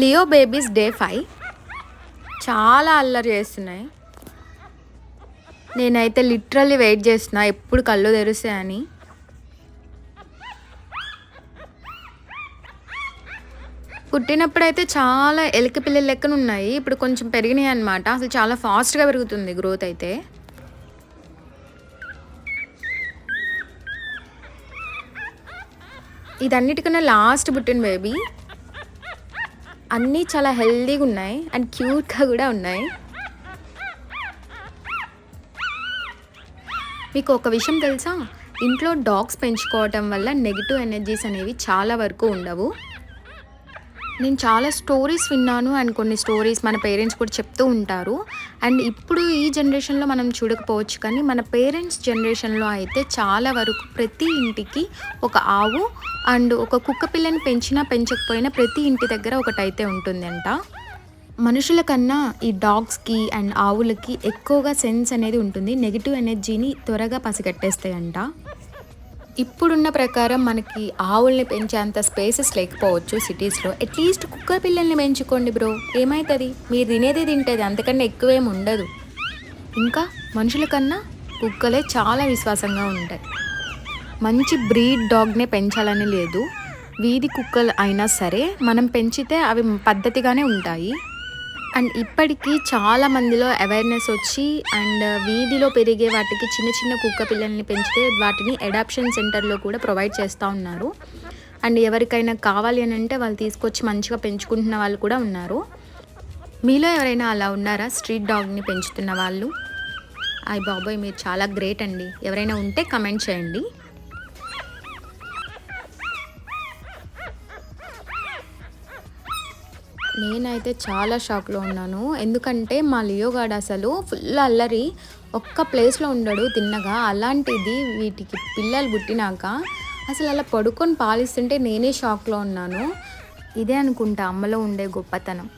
Leo baby's day 5 చాలా అల్లరి చేస్తున్నాయి. నేనైతే లిటరల్లీ వెయిట్ చేస్తున్నా ఎప్పుడు కళ్ళు తెరుస్తాయని. పుట్టినప్పుడైతే చాలా ఎలిక పిల్లల లెక్కన ఉన్నాయి. ఇప్పుడు కొంచెం పెరిగినాయి అన్నమాట. అసలు చాలా ఫాస్ట్గా పెరుగుతుంది గ్రోత్ అయితే. ఇదన్నిటికన్నా లాస్ట్ పుట్టిన బేబీ. అన్నీ చాలా హెల్దీగా ఉన్నాయి అండ్ క్యూట్గా కూడా ఉన్నాయి. మీకు ఒక విషయం తెలుసా, ఇంట్లో డాగ్స్ పెంచుకోవటం వల్ల నెగిటివ్ ఎనర్జీస్ అనేవి చాలా వరకు ఉండవు. నేను చాలా స్టోరీస్ విన్నాను అండ్ కొన్ని స్టోరీస్ మన పేరెంట్స్ కూడా చెప్తూ ఉంటారు. అండ్ ఇప్పుడు ఈ జనరేషన్లో మనం చూడకపోవచ్చు, కానీ మన పేరెంట్స్ జనరేషన్లో అయితే చాలా వరకు ప్రతి ఇంటికి ఒక ఆవు అండ్ ఒక కుక్క పిల్లని పెంచినా పెంచకపోయినా ప్రతి ఇంటి దగ్గర ఒకటైతే ఉంటుందంట. మనుషుల కన్నా ఈ డాగ్స్కి అండ్ ఆవులకి ఎక్కువగా సెన్స్ అనేది ఉంటుంది. నెగిటివ్ ఎనర్జీని త్వరగా పసిగట్టేస్తాయంట. ఇప్పుడున్న ప్రకారం మనకి ఆవుల్ని పెంచేంత స్పేసెస్ లేకపోవచ్చు సిటీస్లో. అట్లీస్ట్ కుక్క పిల్లల్ని పెంచుకోండి బ్రో, ఏమవుతుంది? మీరు తినేది తింటుంది, అంతకన్నా ఎక్కువేం ఉండదు. ఇంకా మనుషుల కన్నా కుక్కలే చాలా విశ్వాసంగా ఉంటాయి. మంచి బ్రీడ్ డాగ్నే పెంచాలని లేదు, వీధి కుక్కలు అయినా సరే మనం పెంచితే అవి పద్ధతిగానే ఉంటాయి. అండ్ ఇప్పటికీ చాలా మందిలో అవేర్నెస్ వచ్చి అండ్ వీధిలో పెరిగే వాటికి చిన్న చిన్న కుక్క పిల్లల్ని పెంచితే వాటిని అడాప్షన్ సెంటర్లో కూడా ప్రొవైడ్ చేస్తూ ఉన్నారు. అండ్ ఎవరికైనా కావాలి అని అంటే వాళ్ళు తీసుకొచ్చి మంచిగా పెంచుకుంటున్న వాళ్ళు కూడా ఉన్నారు. మీలో ఎవరైనా అలా ఉన్నారా, స్ట్రీట్ డాగ్ని పెంచుతున్న వాళ్ళు? అయ్ బాబోయ్, మీరు చాలా గ్రేట్ అండి. ఎవరైనా ఉంటే కమెంట్ చేయండి. నేనైతే చాలా షాక్లో ఉన్నాను, ఎందుకంటే మా లియోగాడు అసలు ఫుల్ అల్లరి, ఒక్క ప్లేస్లో ఉండడు తిన్నగా. అలాంటిది వీటికి పిల్లలు పుట్టినాక అసలు అలా పడుకొని పాలిస్తుంటే నేనే షాక్లో ఉన్నాను. ఇదే అనుకుంటా అమ్మలో ఉండే గొప్పతనం.